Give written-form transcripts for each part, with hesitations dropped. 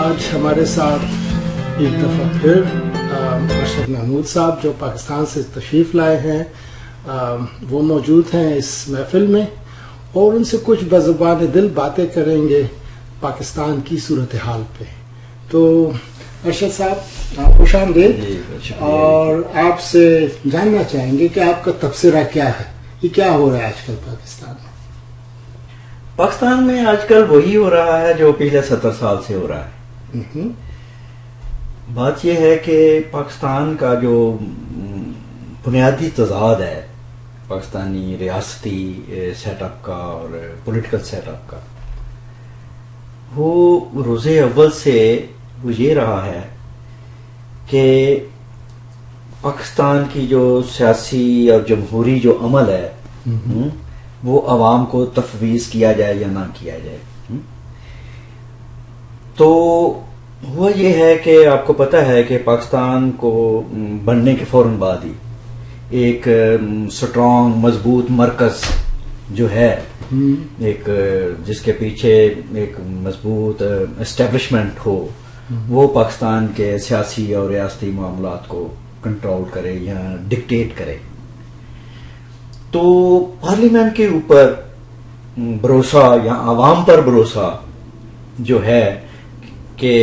آج ہمارے ساتھ ایک دفعہ پھر ارشد محمود صاحب جو پاکستان سے تشریف لائے ہیں وہ موجود ہیں اس محفل میں اور ان سے کچھ بزبان دل باتیں کریں گے پاکستان کی صورتحال پہ. تو ارشد صاحب خوش آمدید اور آپ سے جاننا چاہیں گے کہ آپ کا تبصرہ کیا ہے, یہ کیا ہو رہا ہے آج کل پاکستان میں؟ پاکستان میں آج کل وہی ہو رہا ہے جو پچھلے 70 سال سے ہو رہا ہے. بات یہ ہے کہ پاکستان کا جو بنیادی تضاد ہے پاکستانی ریاستی سیٹ اپ کا اور پولیٹیکل سیٹ اپ کا, وہ روز اول سے وہ یہ رہا ہے کہ پاکستان کی جو سیاسی اور جمہوری جو عمل ہے وہ عوام کو تفویض کیا جائے یا نہ کیا جائے. تو ہوا یہ ہے کہ آپ کو پتہ ہے کہ پاکستان کو بننے کے فوراً بعد ہی ایک سٹرانگ مضبوط مرکز جو ہے, ایک جس کے پیچھے ایک مضبوط اسٹیبلشمنٹ ہو, وہ پاکستان کے سیاسی اور ریاستی معاملات کو کنٹرول کرے یا ڈکٹیٹ کرے. تو پارلیمنٹ کے اوپر بھروسہ یا عوام پر بھروسہ جو ہے کہ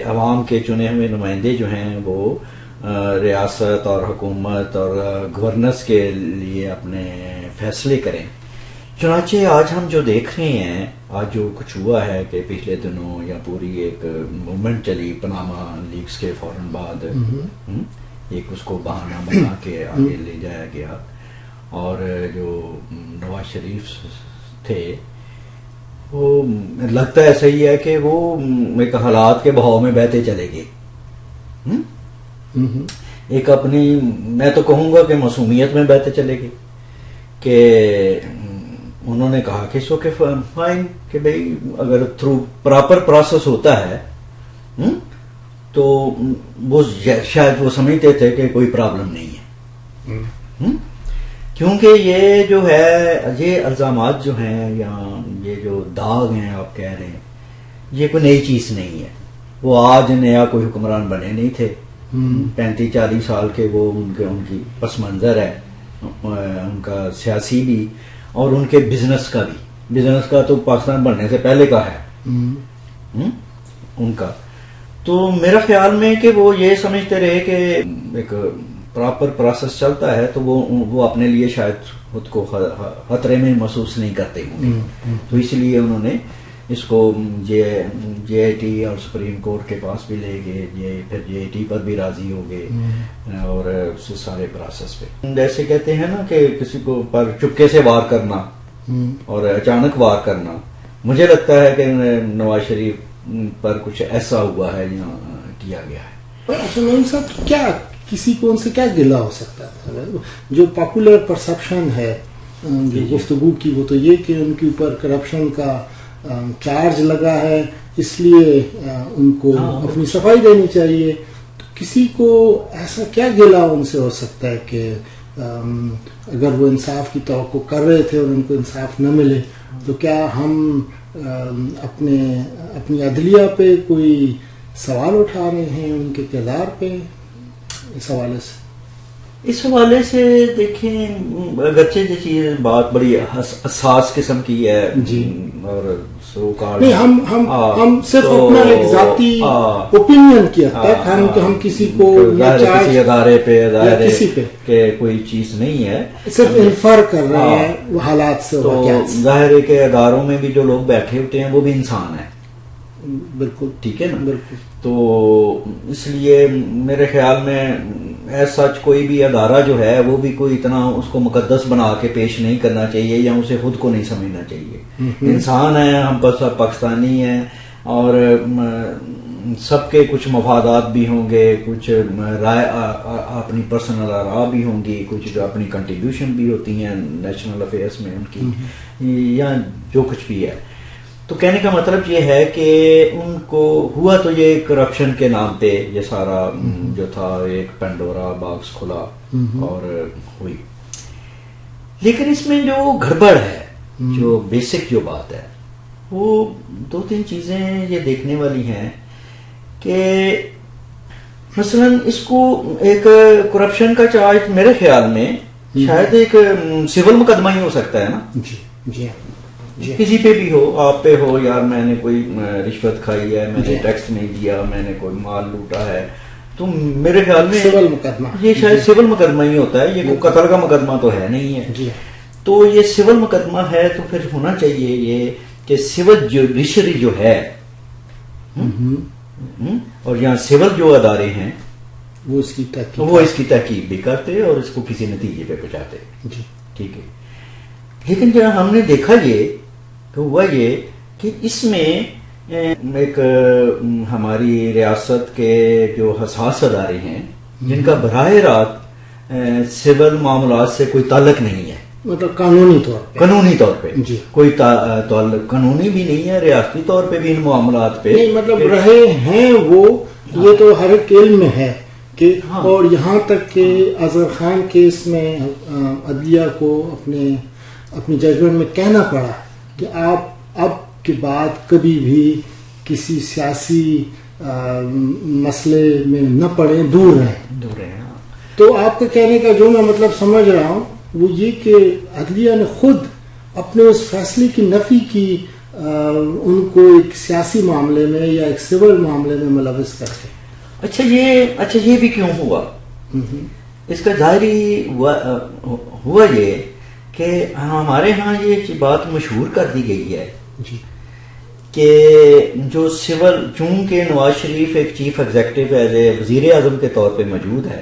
عوام کے چنے ہوئے نمائندے جو ہیں وہ ریاست اور حکومت اور گورننس کے لیے اپنے فیصلے کریں. چنانچہ آج ہم جو دیکھ رہے ہیں, آج جو کچھ ہوا ہے کہ پچھلے دنوں یا پوری ایک موومنٹ چلی پاناما لیکس کے فوراً بعد, ایک اس کو بہانہ بنا کے آگے لے جایا گیا, اور جو نواز شریف تھے وہ لگتا ہے صحیح ہے کہ وہ ایک حالات کے بہاؤ میں بہتے چلے گئے, ایک اپنی میں تو کہوں گا کہ معصومیت میں بہتے چلے گئے. کہ انہوں نے کہا کہ سو کہ فائن کہ بھئی اگر تھرو پراپر پروسیس ہوتا ہے تو وہ شاید وہ سمجھتے تھے کہ کوئی پرابلم نہیں ہے. کیونکہ یہ جو ہے یہ الزامات جو ہیں یا یہ جو داغ ہیں آپ کہہ رہے ہیں, یہ کوئی نئی چیز نہیں ہے. وہ آج نیا کوئی حکمران بنے نہیں تھے, 35-40 سال کے وہ ان کی پس منظر ہے, ان کا سیاسی بھی اور ان کے بزنس کا بھی. بزنس کا تو پاکستان بننے سے پہلے کا ہے ان کا. تو میرا خیال میں کہ وہ یہ سمجھتے رہے کہ ایک پراپر پروسیس چلتا ہے تو وہ اپنے لیے شاید خود کو خطرے میں محسوس نہیں کرتے ہوں گے, تو اس لیے انہوں نے اس کو جے آئی ٹی اور سپریم کورٹ کے پاس بھی لے گئے, پھر جے آئی ٹی پر بھی راضی ہو گئے اور اس سارے پروسیس پہ. جیسے کہتے ہیں نا کہ کسی کو پر چپکے سے وار کرنا اور اچانک وار کرنا, مجھے لگتا ہے کہ نواز شریف پر کچھ ایسا ہوا ہے یا کیا گیا ہے. کیا کسی کو ان سے کیا گلہ ہو سکتا ہے؟ جو پاپولر پرسپشن ہے جو گفتگو کی وہ تو یہ کہ ان کے اوپر کرپشن کا چارج لگا ہے, اس لیے ان کو اپنی صفائی دینی چاہیے. تو کسی کو ایسا کیا گلہ ان سے ہو سکتا ہے کہ اگر وہ انصاف کی توقع کر رہے تھے اور ان کو انصاف نہ ملے, تو کیا ہم اپنی عدلیہ پہ کوئی سوال اٹھا رہے ہیں ان کے کردار پہ؟ اس حوالے سے دیکھیں, اگرچہ یہ چیز بات بڑی حساس قسم کی ہے جی, اور سو کارڈ نہیں ہم صرف اپنا ایک ذاتی اوپینین کیا ہم کسی کو کسی ادارے پہ کسی پہ کہ کوئی چیز نہیں ہے, صرف انفر کر رہے ہیں وہ حالات سے. تو ظاہر ہے کہ اداروں میں بھی جو لوگ بیٹھے ہوتے ہیں وہ بھی انسان ہیں. بالکل ٹھیک ہے نا. بالکل. تو اس لیے میرے خیال میں ایز سچ کوئی بھی ادارہ جو ہے وہ بھی کوئی اتنا اس کو مقدس بنا کے پیش نہیں کرنا چاہیے یا اسے خود کو نہیں سمجھنا چاہیے. انسان ہیں ہم پر, سب پاکستانی ہیں اور سب کے کچھ مفادات بھی ہوں گے, کچھ رائے اپنی پرسنل آراء بھی ہوں گی, کچھ جو اپنی کنٹریبیوشن بھی ہوتی ہیں نیشنل افیئرس میں ان کی یا جو کچھ بھی ہے. تو کہنے کا مطلب یہ ہے کہ ان کو ہوا تو یہ کرپشن کے نام پہ یہ سارا جو تھا ایک پینڈورا باکس کھلا اور ہوئی. لیکن اس میں جو گڑبڑ ہے, جو بیسک جو بات ہے, وہ 2-3 چیزیں یہ دیکھنے والی ہیں کہ مثلا اس کو ایک کرپشن کا چارج میرے خیال میں شاید ایک سول مقدمہ ہی ہو سکتا ہے نا. جی کسی پہ بھی ہو, آپ پہ ہو, یار میں نے کوئی رشوت کھائی ہے, میں نے ٹیکس نہیں دیا, میں نے کوئی مال لوٹا ہے, تو میرے خیال میں سول مقدمہ, یہ شاید سول مقدمہ ہی ہوتا ہے, یہ کوئی قتل کا مقدمہ تو ہے نہیں ہے. تو یہ سول مقدمہ ہے تو پھر ہونا چاہیے یہ کہ سول جوڈیشری جو ہے اور یہاں سول جو ادارے ہیں وہ اس کی تحقیق بھی کرتے اور اس کو کسی نتیجے پہ پہنچاتے. ٹھیک ہے. لیکن جو ہم نے دیکھا یہ تو ہوا یہ کہ اس میں ایک ہماری ریاست کے جو حساس ادارے ہیں جن کا براہ راست سول معاملات سے کوئی تعلق نہیں ہے, مطلب قانونی طور پہ کوئی تعلق قانونی بھی نہیں ہے, ریاستی طور پہ بھی ان معاملات پہ نہیں, مطلب رہے ہیں وہ, یہ تو ہر ایک علم میں ہے کہ اور یہاں تک کہ اظہر خان کیس میں عدلیہ کو اپنی ججمنٹ میں کہنا پڑا کہ آپ اب کے بعد کبھی بھی کسی سیاسی مسئلے میں نہ پڑیں, دور رہیں. تو آپ کے کہنے کا جو میں مطلب سمجھ رہا ہوں وہ یہ کہ عدلیہ نے خود اپنے اس فیصلے کی نفی کی ان کو ایک سیاسی معاملے میں یا ایک سول معاملے میں ملوث کر کے. اچھا یہ بھی کیوں ہوا؟ اس کا ظاہری ہوا یہ کہ ہمارے ہاں یہ بات مشہور کر دی گئی ہے کہ جو سول, چونکہ نواز شریف ایک چیف ایگزیکٹو ایز اے وزیر اعظم کے طور پہ موجود ہے,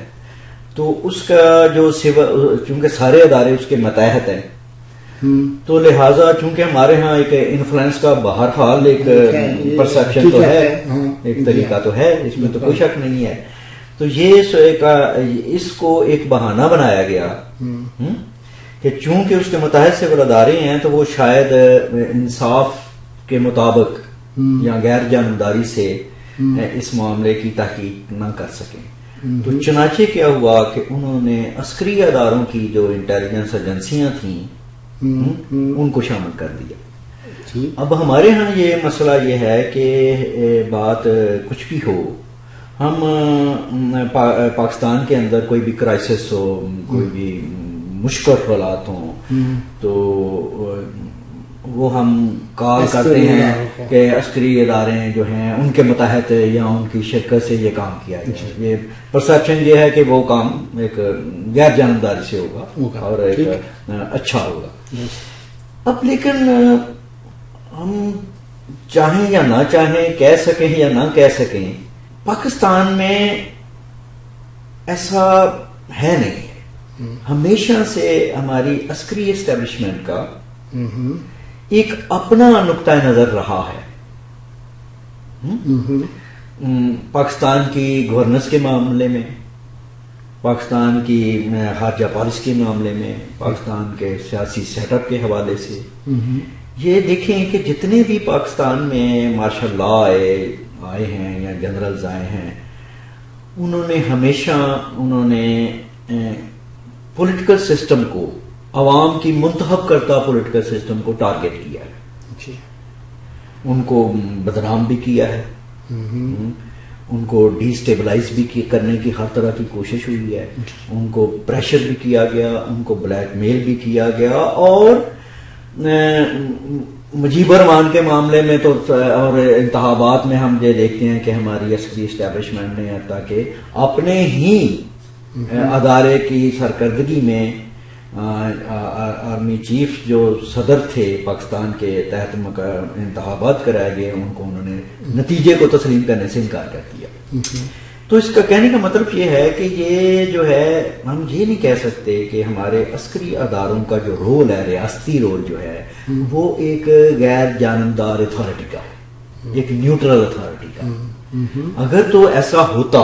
تو اس کا جو سول, چونکہ سارے ادارے اس کے ماتحت ہیں, تو لہٰذا چونکہ ہمارے ہاں ایک انفلوئنس کا بہرحال ایک پرسپشن تو ہے, ایک طریقہ تو ہے, اس میں تو کوئی شک نہیں ہے. تو یہ اس کو ایک بہانہ بنایا گیا کہ چونکہ اس کے متحد سول ادارے ہیں تو وہ شاید انصاف کے مطابق یا غیر جانبداری سے اس معاملے کی تحقیق نہ کر سکیں. تو چنانچہ کیا ہوا کہ انہوں نے عسکری اداروں کی جو انٹیلیجنس ایجنسیاں تھیں ان کو شامل کر دیا. اب ہمارے ہاں یہ مسئلہ یہ ہے کہ بات کچھ بھی ہو, ہم پاکستان کے اندر کوئی بھی کرائسس ہو, کوئی بھی مشکل حالات ہوں, تو وہ ہم کال کرتے ہیں کہ عسکری ادارے جو ہیں ان کے متحد یا ان کی شرکت سے یہ کام کیا جائے. یہ پرسپشن یہ ہے کہ وہ کام ایک غیر جانبداری سے ہوگا اور ایک اچھا ہوگا. اب لیکن ہم چاہیں یا نہ چاہیں, کہہ سکیں یا نہ کہہ سکیں, پاکستان میں ایسا ہے نہیں ہے. ہمیشہ سے ہماری عسکری اسٹیبلشمنٹ کا ایک اپنا نقطہ نظر رہا ہے. پاکستان کی گورننس کے معاملے میں, پاکستان کی خارجہ پالیسی کے معاملے میں, پاکستان کے سیاسی سیٹ اپ کے حوالے سے یہ دیکھیں کہ جتنے بھی پاکستان میں مارشل لا آئے ہیں یا جنرلز آئے ہیں, انہوں نے ہمیشہ پولیٹیکل سسٹم کو, عوام کی منتخب کرتا پولیٹیکل سسٹم کو ٹارگٹ کیا ہے, ان کو بدنام بھی کیا ہے, ان کو ڈی اسٹیبلائز بھی کرنے کی ہر طرح کی کوشش ہوئی ہے, ان کو پریشر بھی کیا گیا, ان کو بلیک میل بھی کیا گیا, اور مجیب الرحمان کے معاملے میں تو اور انتخابات میں ہم یہ دیکھتے ہیں کہ ہماری عسکری اسٹیبلشمنٹ نے تاکہ اپنے ہی ادارے کی سرکردگی میں آرمی چیف جو صدر تھے پاکستان کے تحت انتخابات کرائے گئے, ان کو انہوں نے نتیجے کو تسلیم کرنے سے انکار کر دیا. تو اس کا کہنے کا مطلب یہ ہے کہ یہ جو ہے, ہم یہ نہیں کہہ سکتے کہ ہمارے عسکری اداروں کا جو رول ہے, ریاستی رول جو ہے, وہ ایک غیر جانبدار اتھارٹی کا, ایک نیوٹرل اتھارٹی کا. اگر تو ایسا ہوتا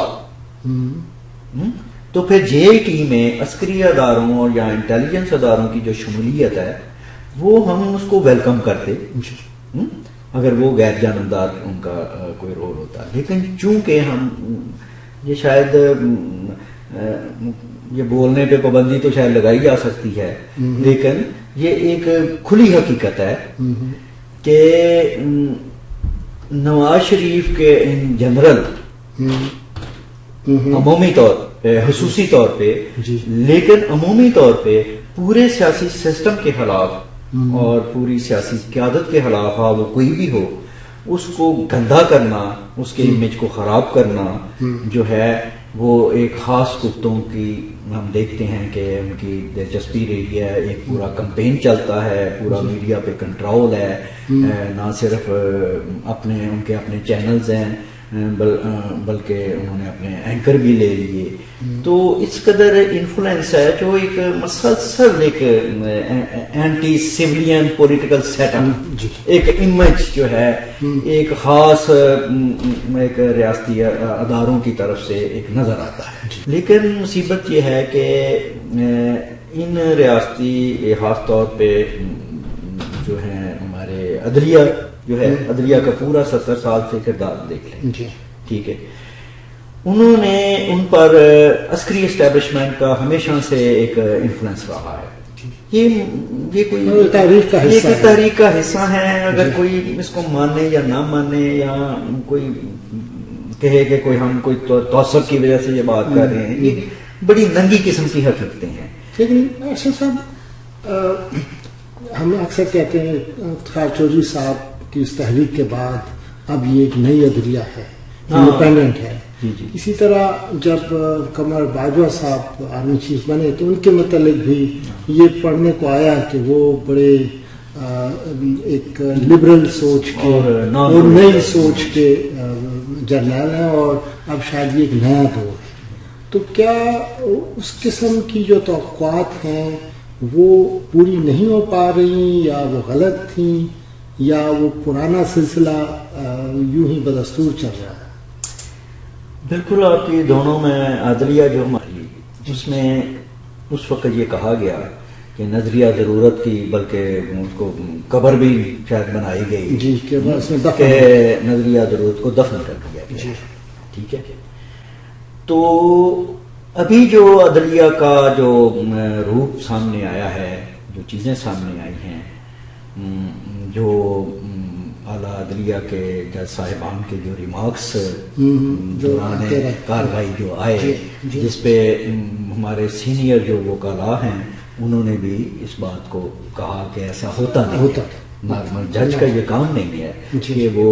تو پھر جے آئی ٹی میں عسکری اداروں اور یا انٹیلیجنس اداروں کی جو شمولیت ہے وہ ہم اس کو ویلکم کرتے اگر وہ غیر جانبدار ان کا کوئی رول ہوتا. لیکن چونکہ ہم یہ شاید یہ بولنے پہ پابندی تو شاید لگائی جا سکتی ہے, لیکن یہ ایک کھلی حقیقت ہے کہ نواز شریف کے ان جنرل عمومی طور خصوصی طور پہ، لیکن عمومی طور پہ پورے سیاسی سسٹم کے خلاف اور پوری سیاسی قیادت کے خلاف وہ کوئی بھی ہو، اس کو گندا کرنا، اس کے امیج کو خراب کرنا جو ہے وہ ایک خاص کتوں کی ہم دیکھتے ہیں کہ ان کی دلچسپی رہی ہے. ایک پورا کمپین چلتا ہے، پورا میڈیا پہ کنٹرول ہے، نہ صرف ان کے اپنے چینلز ہیں بلکہ انہوں نے اپنے اینکر بھی لے لیے. تو اس قدر انفلوئنس ہے جو ایک مسلسل ایک anti civilian political setup, ایک امیج جو ہے ایک خاص ایک ریاستی اداروں کی طرف سے ایک نظر آتا ہے. لیکن مصیبت یہ ہے کہ ان ریاستی خاص طور پہ جو ہے ہمارے عدلیہ جو ہے، عدلیہ کا پورا 70 سال سے کردار دیکھ لیں، ٹھیک ہے، انہوں نے ان پر عسکری اسٹیبلشمنٹ کا ہمیشہ سے ایک انفلوئنس رہا ہے. یہ کوئی تحریک کا حصہ ہے. اگر کوئی اس کو مانے یا نہ مانے یا کوئی کہے کہ ہم کوئی توسط کی وجہ سے یہ بات کر رہے ہیں، یہ بڑی ننگی قسم کی حقیقتیں ہیں. لیکن ارشد صاحب، ہم اکثر کہتے ہیں افتخار چودھری صاحب کی اس تحریک کے بعد اب یہ ایک نئی عدلیہ ہے، انڈیپینڈنٹ ہے. اسی طرح جب قمر باجوہ صاحب آرمی چیف بنے تو ان کے متعلق بھی یہ پڑھنے کو آیا کہ وہ بڑے ایک لبرل سوچ کے اور نئی سوچ کے جرنیل ہیں، اور اب شاید یہ ایک نیا دور ہے. تو کیا اس قسم کی جو توقعات ہیں وہ پوری نہیں ہو پا رہی، یا وہ غلط تھیں، یا وہ پرانا سلسلہ یوں ہی بدستور چل رہا ہے؟ بالکل، آپ کی دونوں میں عدلیہ جو ہماری، جس میں اس وقت یہ کہا گیا کہ نظریہ ضرورت کی، بلکہ اس کو قبر بھی شاید بنائی گئی کہ نظریہ ضرورت کو دفن کر دیا گیا، ٹھیک ہے. تو ابھی جو عدلیہ کا جو روپ سامنے آیا ہے، جو چیزیں سامنے آئی ہیں، جو اعلیٰ عدلیہ کے جج صاحبان کے جو ریمارکس دوران کارروائی جو آئے، جس پہ ہمارے سینئر جو وکلاء ہیں انہوں نے بھی اس بات کو کہا کہ ایسا ہوتا نہیں ہے. نارمل جج کا یہ کام نہیں ہے کہ وہ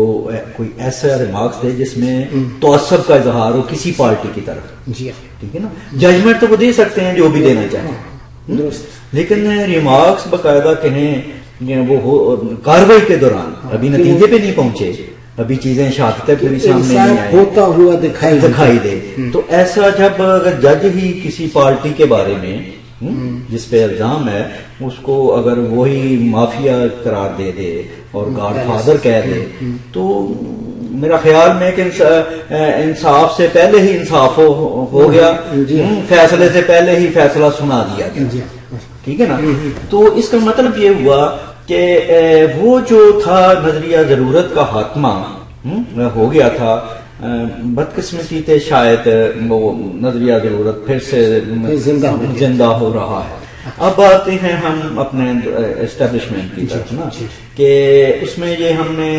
کوئی ایسا ریمارکس دے جس میں تعصب کا اظہار ہو کسی پارٹی کی طرف، ٹھیک ہے نا. ججمنٹ تو وہ دے سکتے ہیں جو بھی دینا چاہیں، لیکن ریمارکس باقاعدہ کہیں وہ کارروائی کے دوران ابھی نتیجے پہ نہیں پہنچے، ابھی چیزیں شاختیں پوری سامنے نہیں آئی، ہوتا ہوا دکھائی دے. تو ایسا جب اگر جج ہی کسی پارٹی کے بارے میں جس پہ الزام ہے اس کو اگر وہی مافیا قرار دے دے اور گاڈ فادر کہہ دے، تو میرا خیال میں کہ انصاف سے پہلے ہی انصاف ہو گیا، فیصلے سے پہلے ہی فیصلہ سنا دیا گیا، ٹھیک ہے نا. تو اس کا مطلب یہ ہوا کہ وہ جو تھا نظریہ ضرورت کا خاتمہ ہو گیا تھا. بدقسمتی تھے شاید وہ نظریہ ضرورت پھر سے زندہ ہو رہا ہے. اب آتے ہیں ہم اپنے اسٹیبلشمنٹ کی طرف نا، کہ اس میں یہ ہم نے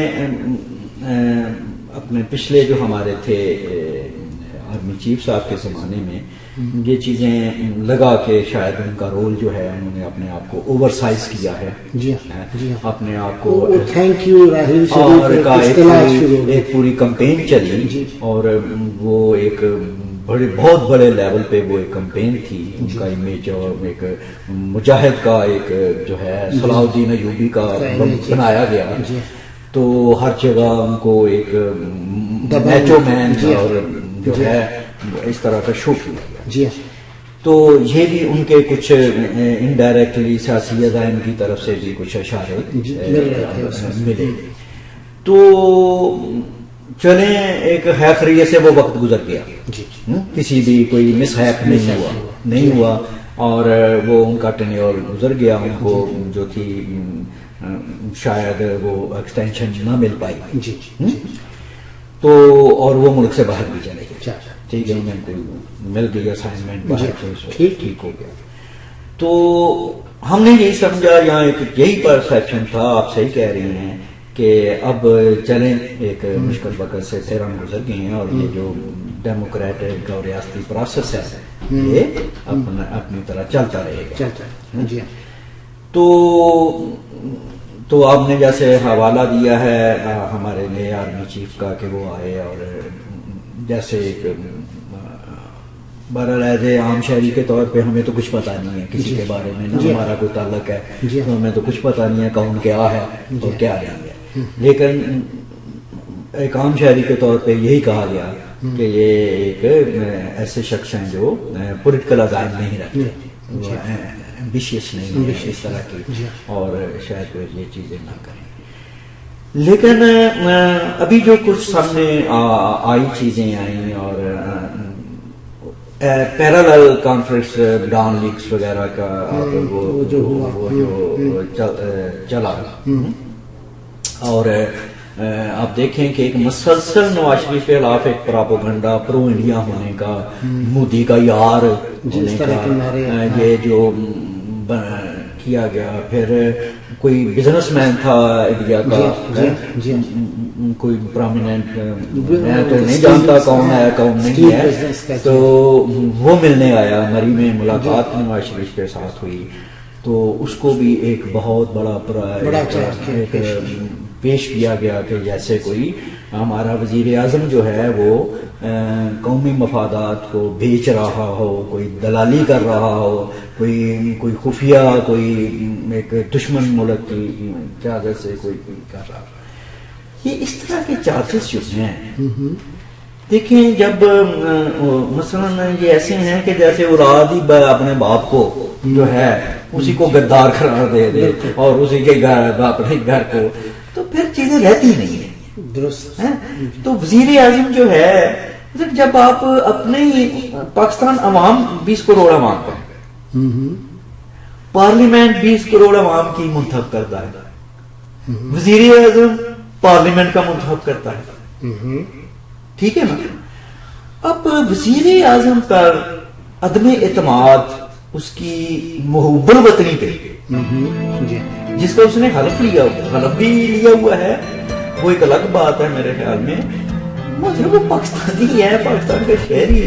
اپنے پچھلے جو ہمارے تھے آرمی چیف صاحب کے زمانے میں یہ چیزیں لگا کہ شاید ان کا رول جو ہے انہوں نے اپنے آپ کو اوور سائز کیا ہے، اپنے آپ کو تھینک یو راہل اور ایک پوری کمپین چلی، اور وہ ایک بہت بڑے لیول پہ وہ ایک کمپین تھی. ان کا امیج اور ایک مجاہد کا ایک جو ہے صلاح الدین ایوبی کا بنایا گیا، تو ہر جگہ ان کو ایک میچو مین اور جو ہے اس طرح کا شو کیا گیا. تو یہ بھی ان کے کچھ انڈائریکٹلی سیاسی عزائم کی طرف سے بھی کچھ اشارے ملے. تو چلیں ایک خیریت سے وہ وقت گزر گیا، کسی بھی کوئی مس ہیپ نہیں ہوا اور وہ ان کا ٹینیور گزر گیا. ان کو جو تھی شاید وہ ایکسٹینشن نہ مل پائی، تو اور وہ ملک سے باہر بھی چلے گئے، ٹھیک ہے، انہیں کوئی مل گئی اسائنمنٹ باہر سے، ٹھیک ہو گیا. تو ہم نے یہی سمجھا، یہاں ایک یہی پرسیپشن تھا، آپ صحیح کہہ رہی ہیں کہ اب چلیں ایک مشکل وقت سے پھر ہم گزر گئے ہیں، اور یہ جو ڈیموکریٹک اور ریاستی پروسیس ہے یہ اپنی طرح چلتا رہے گا. جی تو آپ نے جیسے حوالہ دیا ہے ہمارے نئے آرمی چیف کا کہ وہ آئے، اور جیسے ایک بہرحال عام شہری کے طور پہ ہمیں تو کچھ پتہ نہیں ہے کسی کے بارے میں، نہ ہمارا کوئی تعلق ہے، تو ہمیں تو کچھ پتہ نہیں ہے کون کیا ہے اور کیا نہیں ہے. لیکن ایک عام شہری کے طور پہ یہی کہا گیا کہ یہ ایک ایسے شخص ہیں جو پولیٹیکل عزائم نہیں رکھتے، ایمبیشیس نہیں ہے اس طرح کی، اور شاید یہ چیزیں نہ کریں. لیکن ابھی جو کچھ سامنے آئی چیزیں آئیں، اور پیرالل کانفرنس ڈان لیکس وغیرہ کا وہ جو چلا، اور آپ دیکھیں کہ ایک مسلسل نواز شریف کے خلاف ایک پراپوگنڈا پرو انڈیا ہونے کا، مودی کا یار ہونے کا، یہ جو کیا گیا. پھر کوئی بزنس مین تھا انڈیا کا، کوئی پرومیننٹ، میں تو نہیں جانتا کون ہے کون نہیں ہے، تو وہ ملنے آیا، مری میں ملاقات نواز شریف کے ساتھ ہوئی، تو اس کو بھی ایک بہت بڑا پیش کیا گیا کہ جیسے کوئی ہمارا وزیر اعظم جو ہے وہ قومی مفادات کو بیچ رہا ہو، کوئی دلالی کر رہا ہو، کوئی خفیہ کوئی ایک دشمن ملک کی قیادت سے کوئی کر رہا ہو. یہ اس طرح کے چارجز جو ہیں، دیکھیں جب مثلا یہ ایسے ہیں کہ جیسے اولاد ہی اپنے باپ کو جو ہے اسی کو غدار قرار دے دے اور اسی کے اپنے گھر کو، تو پھر چیزیں رہتی نہیں ہیں. درست. تو وزیر اعظم جو ہے، جب آپ اپنے پاکستان عوام 20 کروڑ عوام کا، پارلیمنٹ 20 کروڑ عوام کی منتخب کرتا ہے، وزیر اعظم پارلیمنٹ کا منتخب کرتا ہے، ٹھیک ہے نا. اب وزیر اعظم پر عدم اعتماد اس کی محب الوطنی پہ، جس کا اس نے حلف بھی لیا ہوا ہے، وہ ایک الگ بات ہے میرے خیال میں، مطلب وہ پاکستانی ہے، پاکستان کا شہری